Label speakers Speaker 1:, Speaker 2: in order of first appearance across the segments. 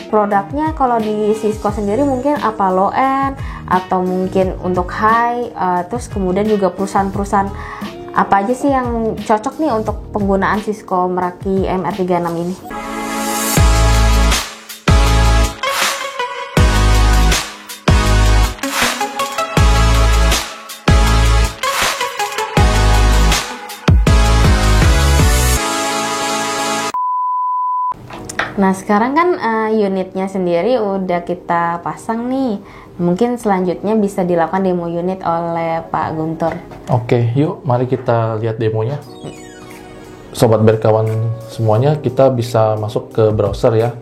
Speaker 1: produknya kalau di Cisco sendiri mungkin apa low end atau mungkin untuk high, terus kemudian juga perusahaan-perusahaan apa aja sih yang cocok nih untuk penggunaan Cisco Meraki MR36 ini? Nah sekarang kan unitnya sendiri udah kita pasang nih. Mungkin selanjutnya bisa dilakukan demo unit oleh Pak Guntur.
Speaker 2: Oke, yuk mari kita lihat demonya. Sobat berkawan semuanya, kita bisa masuk ke browser ya.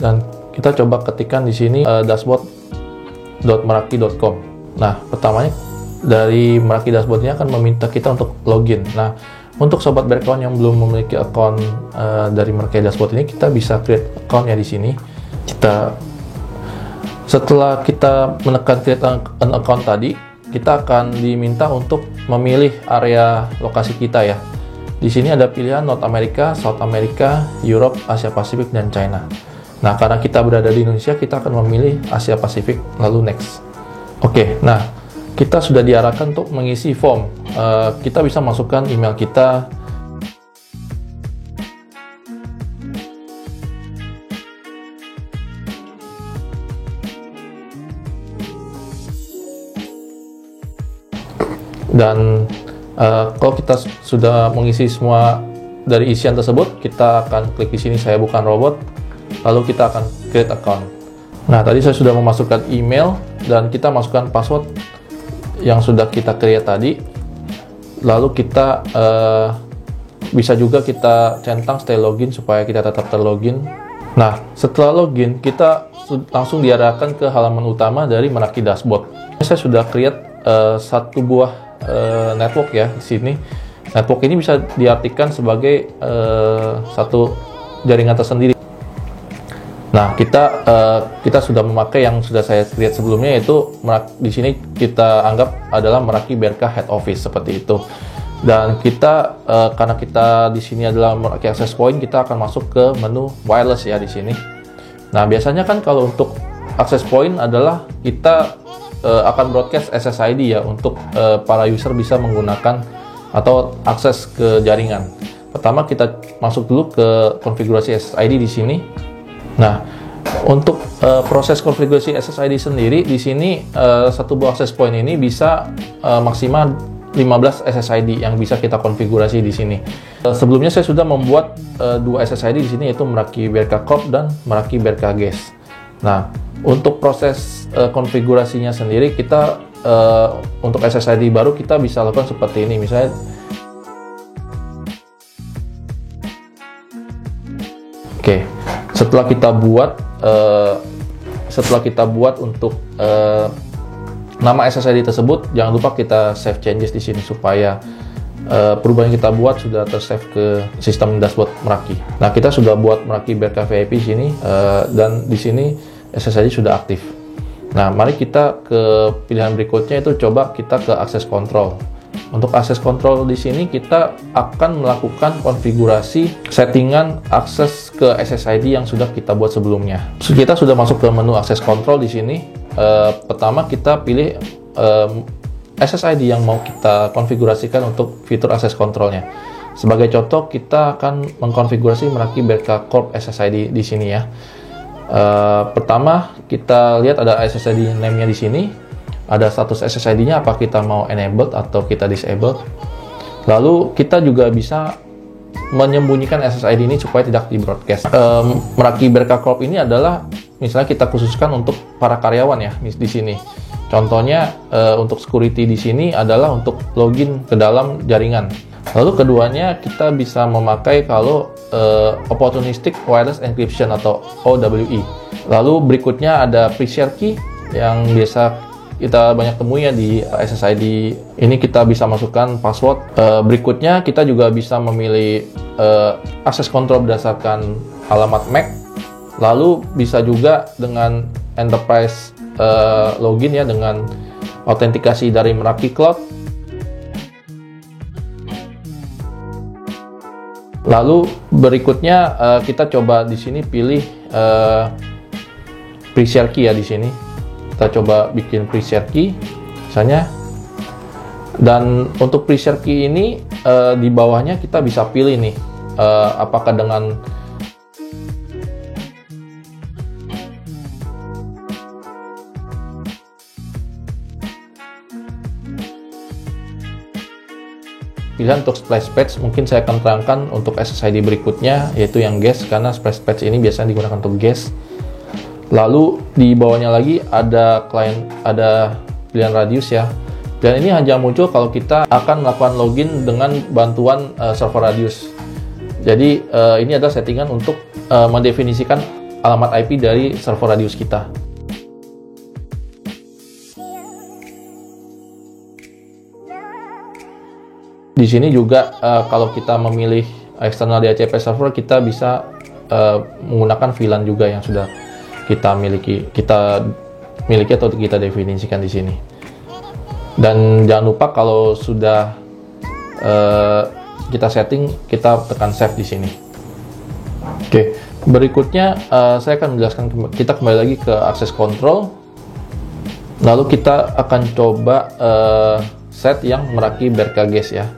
Speaker 2: Dan kita coba ketikkan di sini dashboard.meraki.com. Nah, pertamanya dari Meraki Dashboard ini akan meminta kita untuk login. Nah, untuk sobat berkawan yang belum memiliki account dari Meraki Dashboard ini, kita bisa create account ya di sini. Setelah kita menekan create an account tadi, kita akan diminta untuk memilih area lokasi kita ya. Di sini ada pilihan North America, South America, Europe, Asia Pasifik, dan China. Nah, karena kita berada di Indonesia, kita akan memilih Asia Pasifik, lalu next. Oke, nah kita sudah diarahkan untuk mengisi form. Kita bisa masukkan email kita, dan kalau kita sudah mengisi semua dari isian tersebut, kita akan klik di sini saya bukan robot, lalu kita akan create account. Nah, tadi saya sudah memasukkan email dan kita masukkan password yang sudah kita create tadi. Lalu kita bisa juga kita centang stay login supaya kita tetap terlogin. Nah, setelah login kita langsung diarahkan ke halaman utama dari Meraki Dashboard. Saya sudah create satu buah network ya di sini. Network ini bisa diartikan sebagai satu jaringan tersendiri. Nah, kita sudah memakai yang sudah saya create sebelumnya, yaitu di sini kita anggap adalah Meraki BRK Head Office seperti itu. Dan kita karena kita di sini adalah Meraki Access Point, kita akan masuk ke menu wireless ya di sini. Nah, biasanya kan kalau untuk access point adalah kita akan broadcast SSID ya untuk para user bisa menggunakan atau akses ke jaringan. Pertama kita masuk dulu ke konfigurasi SSID di sini. Nah, untuk proses konfigurasi SSID sendiri di sini satu buah access point ini bisa maksimal 15 SSID yang bisa kita konfigurasi di sini. Sebelumnya saya sudah membuat dua SSID di sini, yaitu Meraki BRK Corp dan Meraki BRK GES. Nah, untuk proses konfigurasinya sendiri kita untuk SSID baru kita bisa lakukan seperti ini. Misalnya setelah kita buat untuk nama SSID tersebut, jangan lupa kita save changes di sini supaya perubahan yang kita buat sudah tersave ke sistem dashboard Meraki. Nah, kita sudah buat Meraki BRK VIP di sini dan di sini SSID sudah aktif. Nah, mari kita ke pilihan berikutnya, itu coba kita ke akses control. Untuk akses control di sini kita akan melakukan konfigurasi settingan akses ke SSID yang sudah kita buat sebelumnya. Kita sudah masuk ke menu akses control di sini. Pertama kita pilih SSID yang mau kita konfigurasikan untuk fitur akses controlnya. Sebagai contoh kita akan mengkonfigurasi Meraki BRK Corp SSID di sini ya. Pertama kita lihat ada SSID name-nya di sini. Ada status SSID-nya, apa kita mau enabled atau kita disabled. Lalu kita juga bisa menyembunyikan SSID ini supaya tidak di broadcast. Meraki BRK Corp ini adalah misalnya kita khususkan untuk para karyawan ya di sini. Contohnya untuk security di sini adalah untuk login ke dalam jaringan. Lalu keduanya kita bisa memakai kalau opportunistic wireless encryption atau OWE. Lalu berikutnya ada pre-share key yang biasa kita banyak temui ya di SSID ini. Kita bisa masukkan password. Berikutnya kita juga bisa memilih akses kontrol berdasarkan alamat MAC. Lalu bisa juga dengan enterprise login ya dengan autentikasi dari Meraki Cloud. Lalu berikutnya kita coba di sini pilih pre-share key ya di sini. Kita coba bikin pre-share key misalnya. Dan untuk pre-share key ini di bawahnya kita bisa pilih nih apakah dengan pilihan untuk splash page. Mungkin saya akan terangkan untuk SSID berikutnya, yaitu yang guest, karena splash page ini biasanya digunakan untuk guest. Lalu di bawahnya lagi ada ada pilihan radius ya. Dan ini hanya muncul kalau kita akan melakukan login dengan bantuan server radius. Jadi ini adalah settingan untuk mendefinisikan alamat IP dari server radius kita. Di sini juga kalau kita memilih eksternal DHCP server, kita bisa menggunakan VLAN juga yang sudah kita miliki atau kita definisikan di sini. Dan jangan lupa kalau sudah kita setting, kita tekan save di sini. Oke, berikutnya saya akan menjelaskan, kita kembali lagi ke access control. Lalu kita akan coba set yang Meraki Berkages ya.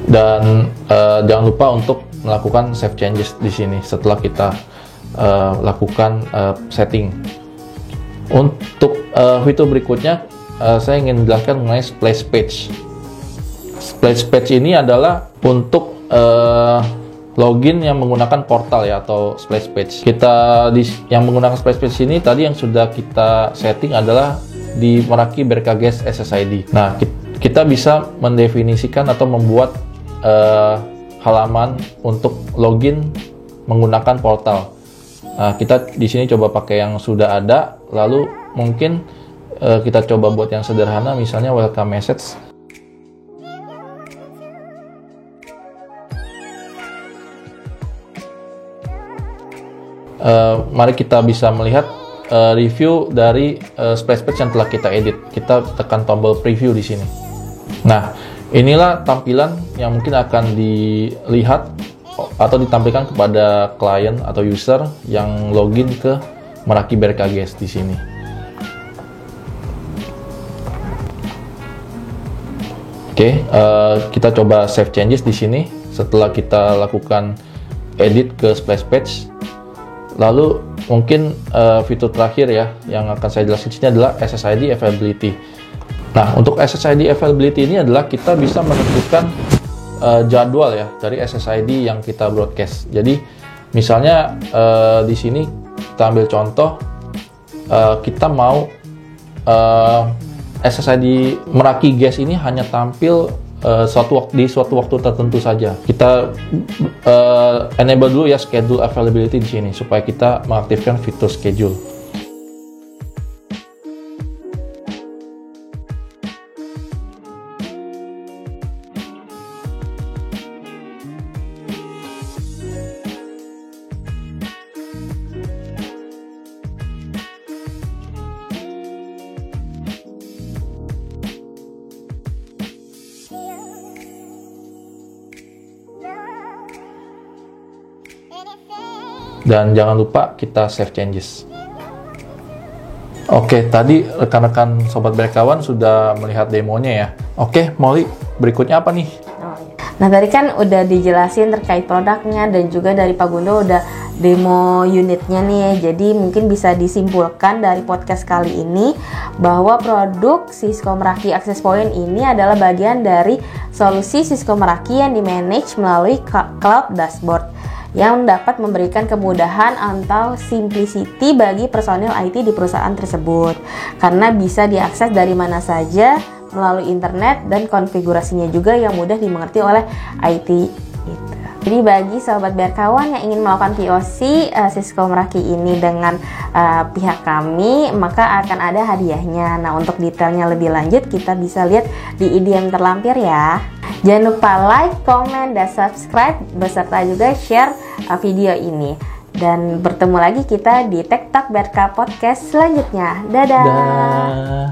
Speaker 2: Dan jangan lupa untuk melakukan save changes di sini setelah kita lakukan setting. Untuk fitur berikutnya, saya ingin menjelaskan mengenai splash page. Splash page ini adalah untuk login yang menggunakan portal ya, atau splash page. Yang menggunakan splash page ini tadi yang sudah kita setting adalah di Meraki Berkages SSID. Nah, kita bisa mendefinisikan atau membuat halaman untuk login menggunakan portal. Nah, kita di sini coba pakai yang sudah ada, lalu mungkin kita coba buat yang sederhana, misalnya welcome message. Mari kita bisa melihat review dari splash page yang telah kita edit. Kita tekan tombol preview di sini. Nah, inilah tampilan yang mungkin akan dilihat atau ditampilkan kepada klien atau user yang login ke Meraki Berkages di sini. Oke, kita coba save changes di sini setelah kita lakukan edit ke splash page. Lalu mungkin fitur terakhir ya yang akan saya jelaskan di sini adalah SSID Availability. Nah, untuk SSID Availability ini adalah kita bisa menentukan jadwal ya dari SSID yang kita broadcast. Jadi misalnya di sini kita ambil contoh, kita mau SSID Meraki Gas ini hanya tampil di suatu waktu tertentu saja. Kita enable dulu ya schedule availability di sini supaya kita mengaktifkan fitur schedule. Dan jangan lupa kita save changes. Oke, tadi rekan-rekan Sobat Berkawan sudah melihat demonya ya. Oke, Molly, berikutnya apa nih?
Speaker 1: Nah, tadi kan udah dijelasin terkait produknya dan juga dari Pak Gundo udah demo unitnya nih. Jadi mungkin bisa disimpulkan dari podcast kali ini bahwa produk Cisco Meraki Access Point ini adalah bagian dari solusi Cisco Meraki yang dimanage melalui cloud dashboard yang dapat memberikan kemudahan atau simplicity bagi personil IT di perusahaan tersebut karena bisa diakses dari mana saja melalui internet dan konfigurasinya juga yang mudah dimengerti oleh IT gitu. Jadi bagi sahabat Berkawan yang ingin melakukan POC Cisco Meraki ini dengan pihak kami, maka akan ada hadiahnya. Nah, untuk detailnya lebih lanjut kita bisa lihat di IDM terlampir ya. Jangan lupa like, komen, dan subscribe beserta juga share video ini. Dan bertemu lagi kita di Tech Talk Berka Podcast selanjutnya. Dadah.
Speaker 2: Dah.